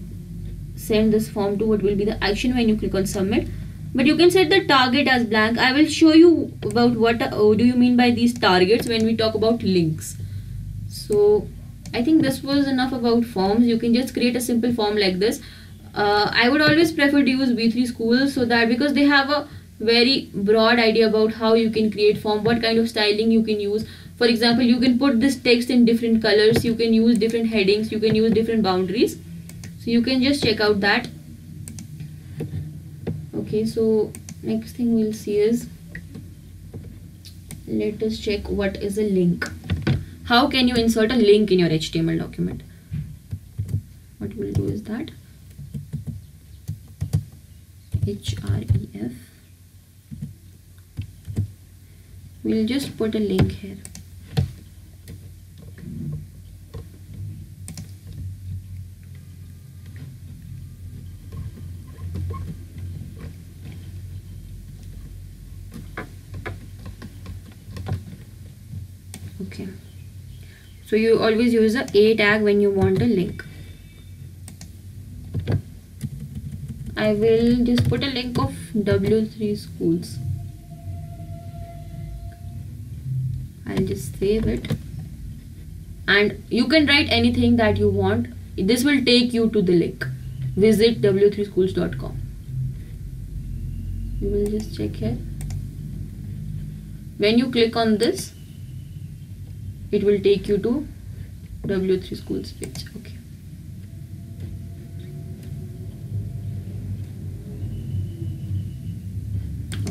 send this form to, what will be the action when you click on submit, but you can set the target as blank. I will show you about what do you mean by these targets when we talk about links. So I think this was enough about forms. You can just create a simple form like this. I would always prefer to use B3 Schools, so that because they have a very broad idea about how you can create form, what kind of styling you can use. For example, you can put this text in different colors, you can use different headings, you can use different boundaries. So you can just check out that. Okay, so next thing we'll see is, let us check what is a link. How can you insert a link in your HTML document? What we'll do is that href, we'll just put a link here. Okay, so you always use a tag when you want a link. I will just put a link of W3 Schools. I'll just save it, and you can write anything that you want. This will take you to the link. Visit w3schools.com. You will just check here. When you click on this, it will take you to W3 Schools page. Okay.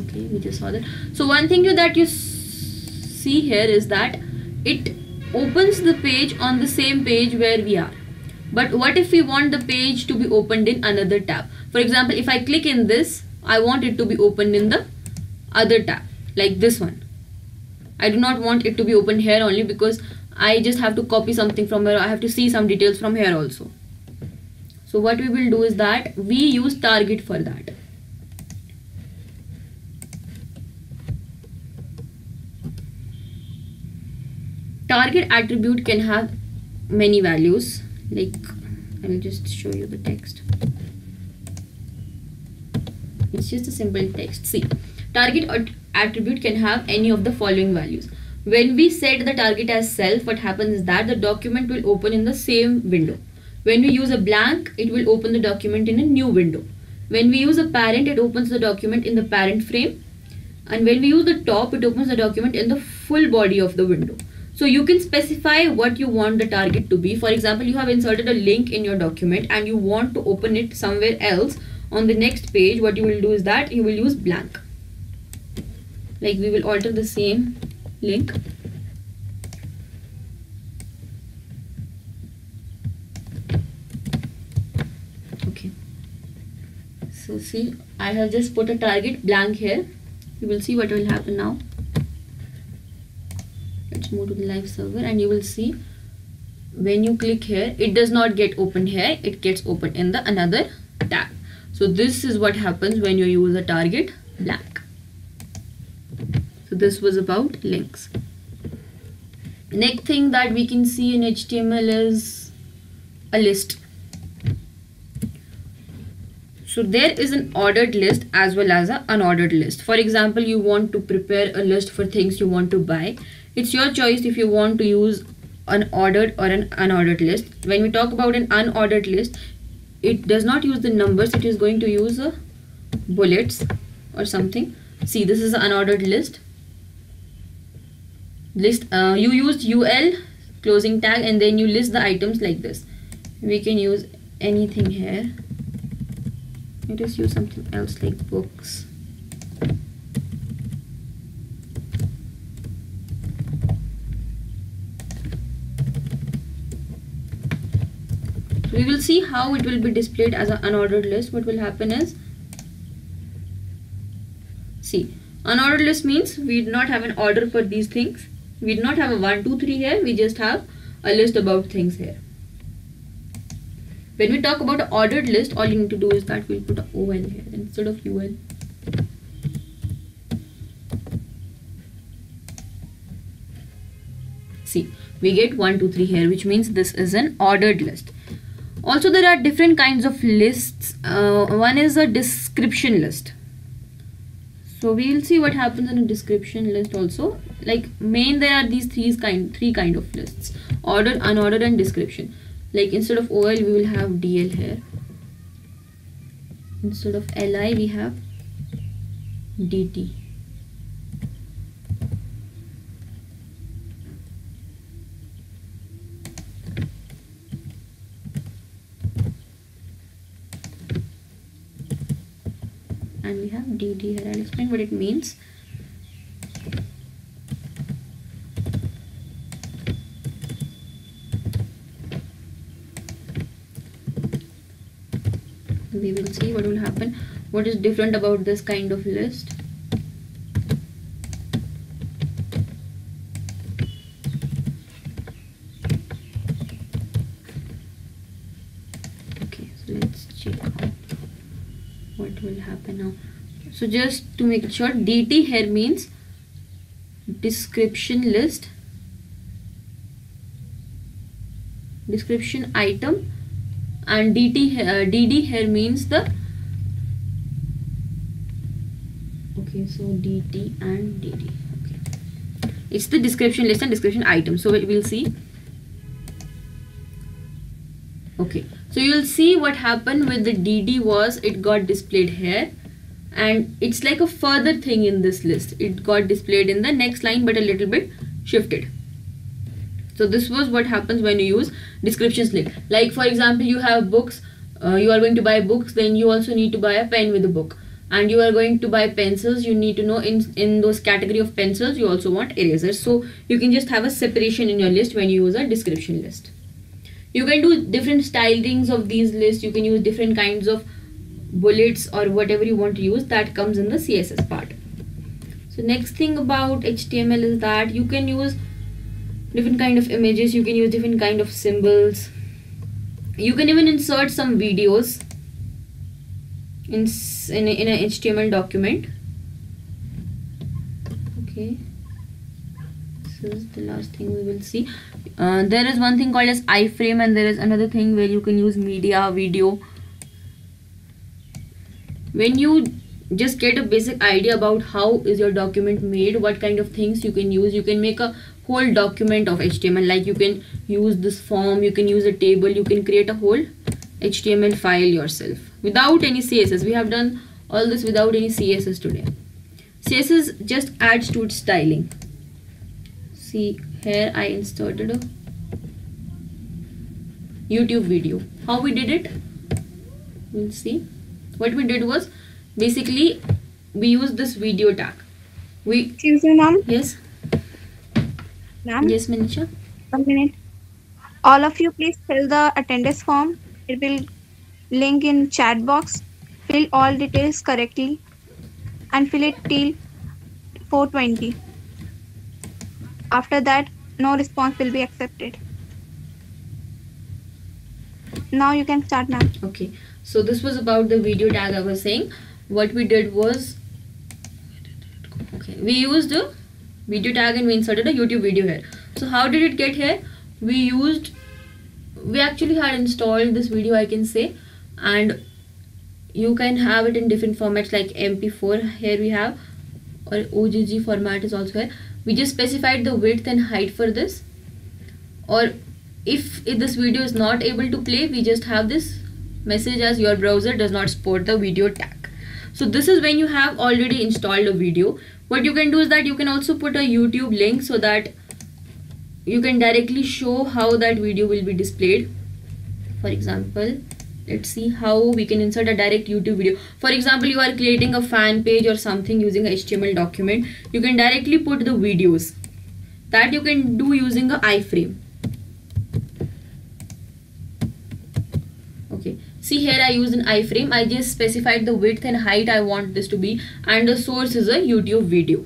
Okay, we just saw that. So one thing that you see here is that it opens the page on the same page where we are. But what if we want the page to be opened in another tab? For example, if I click in this, I want it to be opened in the other tab, like this one. I do not want it to be opened here only, because I just have to copy something from here. I have to see some details from here also. So what we will do is that we use target for that. Target attribute can have many values. like I will just show you the text. It's just a simple text. See, target attribute can have any of the following values. When we set the target as self, what happens is that the document will open in the same window. When we use a blank, it will open the document in a new window. When we use a parent, it opens the document in the parent frame. And when we use the top, it opens the document in the full body of the window. So you can specify what you want the target to be. For example, you have inserted a link in your document and you want to open it somewhere else on the next page. What you will do is that you will use blank. Like we will alter the same link. Okay. So see, I have just put a target blank here. You will see what will happen now. Let's move to the live server and you will see when you click here, it does not get opened here, it gets opened in the another tab. So this is what happens when you use a target blank. So this was about links. Next thing that we can see in HTML is a list. So there is an ordered list as well as an unordered list. For example, you want to prepare a list for things you want to buy. It's your choice if you want to use an ordered or an unordered list. When we talk about an unordered list, it does not use the numbers, it is going to use bullets or something. See, this is an unordered list. You used UL closing tag and then you list the items like this. We can use anything here. Let us use something else like books. We will see how it will be displayed as an unordered list. What will happen is, see, unordered list means we do not have an order for these things. We do not have a 1, 2, 3 here. We just have a list about things here. When we talk about an ordered list, all you need to do is that we'll put an OL here instead of UL. See, we get 1, 2, 3 here, which means this is an ordered list. Also, there are different kinds of lists. One is a description list. So we will see what happens in a description list also. Like there are these three kind of lists: ordered, unordered, and description. Like instead of OL, we will have DL here. Instead of LI, we have DT. And we have DD here. I'll explain what it means. We will see what will happen. What is different about this kind of list? Okay, so let's check out what will happen now. So just to make it short, DT here means description list, description item, and DD here means the, okay, so DT and DD, okay, it's the description list and description item. So we'll see. Okay, so you'll see what happened with the DD was it got displayed here, and it's like a further thing in this list. It got displayed in the next line but a little bit shifted. So this was what happens when you use descriptions link. Like for example, you have books, you are going to buy books, then you also need to buy a pen with a book. And you are going to buy pencils, you need to know in those category of pencils, you also want erasers. So you can just have a separation in your list when you use a description list. You can do different stylings of these lists. You can use different kinds of bullets or whatever you want to use. That comes in the CSS part. So next thing about HTML is that you can use different kind of images, you can use different kind of symbols. You can even insert some videos in an HTML document. Okay, so is the last thing we will see. There is one thing called as iframe, and there is another thing where you can use media, video. When you just get a basic idea about how is your document made, what kind of things you can use, you can make a whole document of HTML. Like you can use this form, you can use a table, you can create a whole HTML file yourself without any CSS. We have done all this without any CSS today. CSS just adds to its styling. See here I inserted a YouTube video. How we did it? We'll see. What we did was basically we used this video tag. Excuse me, ma'am. Yes. Ma'am. Yes, Manisha. 1 minute. All of you, please fill the attendance form. It will link in chat box. Fill all details correctly and fill it till 4:20. After that, no response will be accepted. Now you can start, ma'am. Okay. So this was about the video tag I was saying. What we did was, okay, we used a video tag and we inserted a YouTube video here. So how did it get here? We actually had installed this video, I can say, and you can have it in different formats like MP4 here we have, or OGG format is also here. We just specified the width and height for this, or if this video is not able to play, we just have this message as your browser does not support the video tag. So this is when you have already installed a video. What you can do is that you can also put a YouTube link so that you can directly show how that video will be displayed. For example, let's see how we can insert a direct YouTube video. For example, you are creating a fan page or something using a HTML document. You can directly put the videos. That you can do using a iframe. Okay, see here I used an iframe. I just specified the width and height I want this to be, and the source is a YouTube video.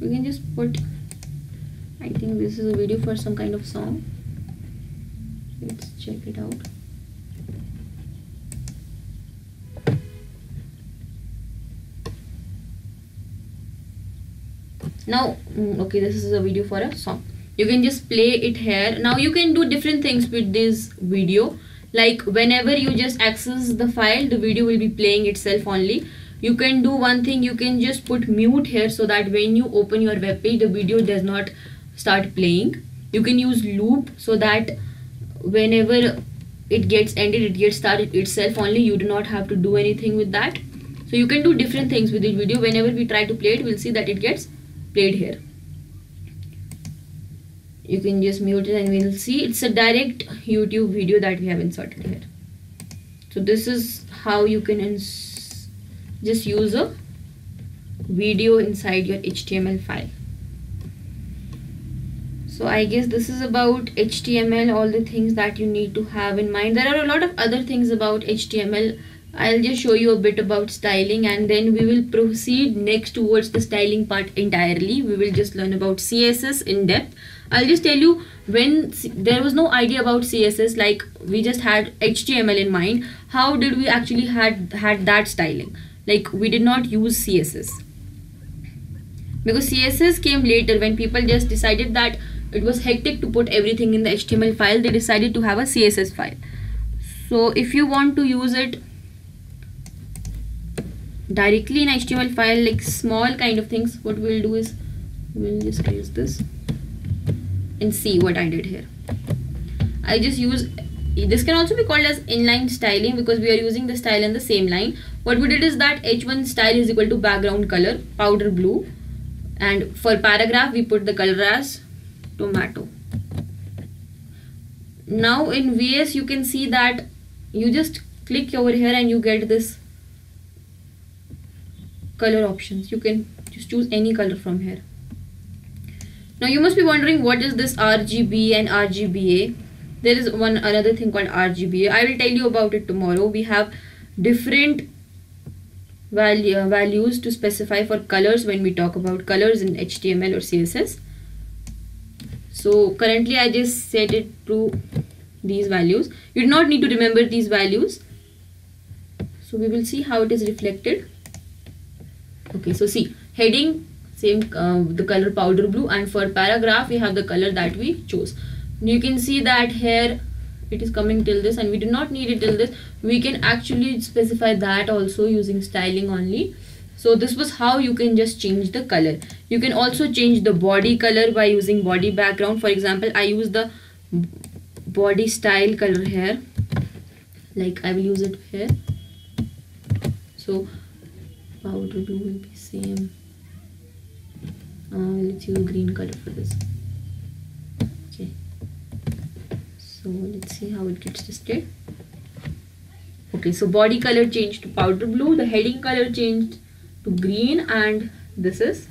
You can just put, I think this is a video for some kind of song. Let's check it out. Now, okay, this is a video for a song. You can just play it here. Now you can do different things with this video. Like whenever you just access the file, the video will be playing itself only. You can do one thing, you can just put mute here so that when you open your web page, the video does not start playing. You can use loop so that whenever it gets ended, it gets started itself only. You do not have to do anything with that. So you can do different things with the video. Whenever we try to play it, we'll see that it gets played here. You can just mute it and we'll see it's a direct YouTube video that we have inserted here. So this is how you can just use a video inside your HTML file. So I guess this is about HTML, all the things that you need to have in mind. There are a lot of other things about HTML. I'll just show you a bit about styling, and then we will proceed next towards the styling part entirely. We will just learn about CSS in depth. I'll just tell you, when there was no idea about CSS, like we just had HTML in mind, how did we actually had that styling? Like we did not use CSS because CSS came later when people just decided that it was hectic to put everything in the HTML file. They decided to have a CSS file. So if you want to use it directly in HTML file, like small kind of things, what we'll do is we'll just use this and see what I did here. I just use, this can also be called as inline styling because we are using the style in the same line. What we did is that h1 style is equal to background color powder blue, and for paragraph we put the color as tomato. Now in VS you can see that you just click over here and you get this color options. You can just choose any color from here. Now you must be wondering what is this RGB and RGBA. There is another thing called RGBA. I will tell you about it tomorrow. We have different values to specify for colors when we talk about colors in HTML or CSS. So currently I just set it to these values. You do not need to remember these values. So we will see how it is reflected. Okay, so see, heading same the color powder blue, and for paragraph we have the color that we chose. You can see that here it is coming till this, and we do not need it till this. We can actually specify that also using styling only. So this was how you can just change the color. You can also change the body color by using body background. For example, I use the body style color here, like I will use it here. So powder blue will be same. Let's use green color for this. Okay, so let's see how it gets displayed. Okay, so body color changed to powder blue, the heading color changed to green, and this is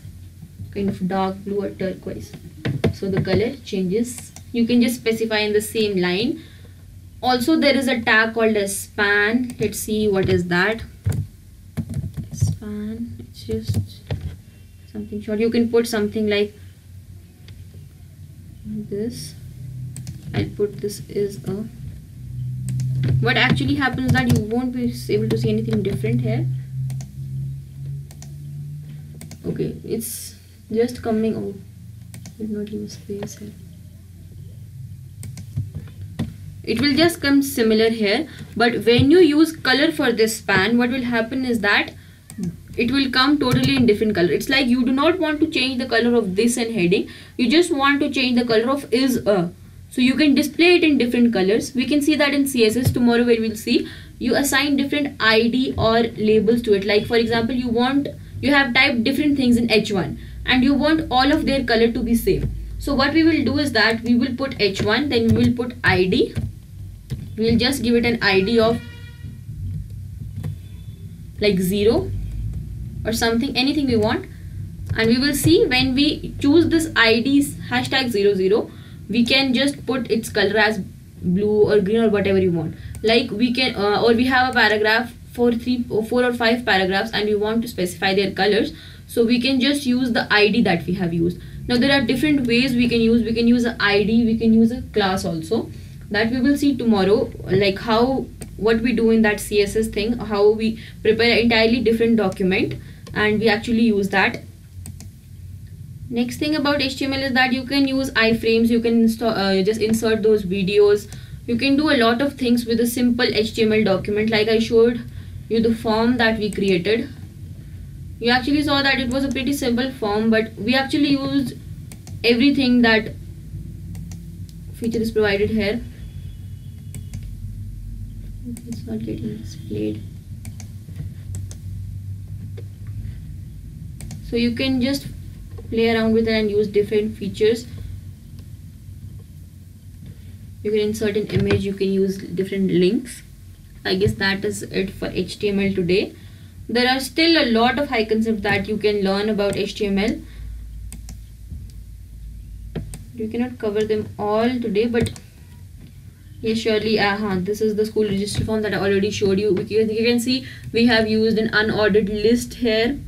kind of dark blue or turquoise. So the color changes. You can just specify in the same line. Also there is a tag called as span. Let's see what is that. Span, it's just something short. You can put something like this. I'll put this is a, what actually happens that you won't be able to see anything different here. Okay, it's just coming out. Did not leave space here. It will just come similar here, but when you use color for this span, what will happen is that it will come totally in different color. It's like you do not want to change the color of this and heading, you just want to change the color of is a. So you can display it in different colors. We can see that in CSS tomorrow, where we'll see you assign different ID or labels to it. Like for example, you have typed different things in H1 and you want all of their color to be same. So what we will do is that we will put H1, then we will put ID. We will just give it an ID of like 0 or something, anything we want, and we will see when we choose this ID's hashtag 00, we can just put its color as blue or green or whatever you want. Like we can or we have a paragraph for 4 or 5 paragraphs and we want to specify their colors, so we can just use the ID that we have used. Now there are different ways we can use an ID, we can use a class also, that we will see tomorrow, like what we do in that CSS thing, how we prepare an entirely different document and we actually use that. Next thing about HTML is that you can use iframes, you can just insert those videos, you can do a lot of things with a simple HTML document. Like I showed you the form that we created. You actually saw that it was a pretty simple form, but we actually used everything that feature is provided here. It's not getting displayed. So you can just play around with it and use different features. You can insert an image, you can use different links. I guess that is it for HTML today. There are still a lot of high concepts that you can learn about HTML. You cannot cover them all today, but yes, surely. This is the school register form that I already showed you. You can see we have used an unordered list here.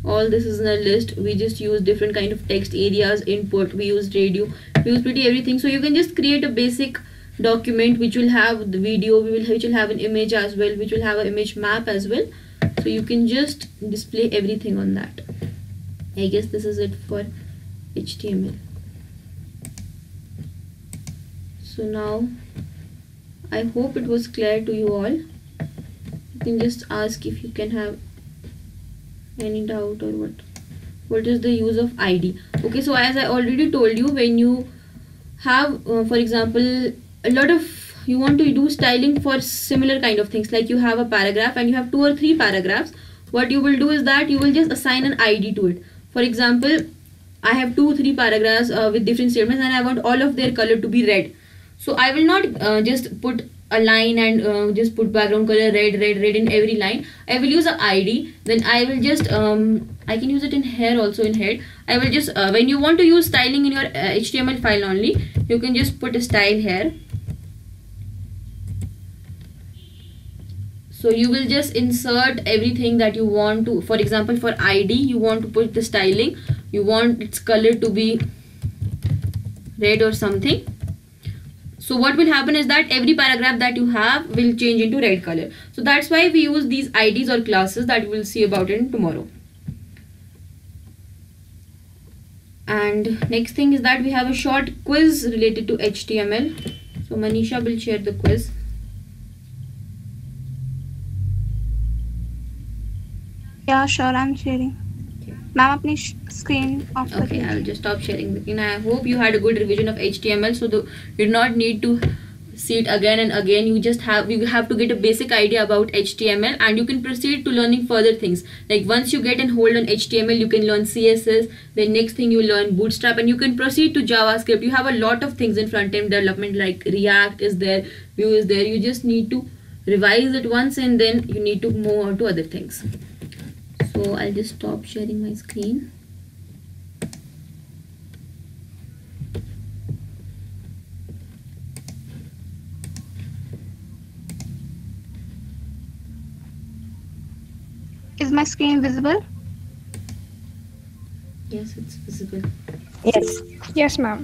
All this is in a list. We just use different kind of text areas, input, we use radio, we use pretty everything. So you can just create a basic document which will have the video, which will have an image as well, which will have an image map as well. So you can just display everything on that. I guess this is it for HTML. So now I hope it was clear to you all. You can just ask if you can have any doubt or what is the use of ID. Okay, so as I already told you, when you have for example a lot of you want to do styling for similar kind of things, like you have a paragraph and you have 2 or 3 paragraphs, what you will do is that you will just assign an ID to it. For example, I have 2-3 paragraphs with different statements and I want all of their color to be red. So I will not just put a line and just put background color red in every line. I will use an ID. Then I will just I can use it in here also, in head. I will just when you want to use styling in your HTML file only, you can just put a style here. So you will just insert everything that you want to. For example, for ID you want to put the styling, you want its color to be red or something. So what will happen is that every paragraph that you have will change into red color. So that's why we use these IDs or classes that we will see about in tomorrow. And next thing is that we have a short quiz related to HTML. So Manisha will share the quiz. Yeah, sure, I'm sharing. Ma'am, अपनी screen off कर Okay, दीजिए. I'll just stop sharing the screen. I hope you had a good revision of HTML, so you do not need to see it again and again. You have to get a basic idea about HTML, and you can proceed to learning further things. Like once you get a hold on HTML, you can learn CSS. Then next thing you learn Bootstrap, and you can proceed to JavaScript. You have a lot of things in front-end development, like React is there, Vue is there. You just need to revise it once, and then you need to move on to other things. So I'll just stop sharing my screen. Is my screen visible? Yes, it's visible. Yes. Yes, ma'am.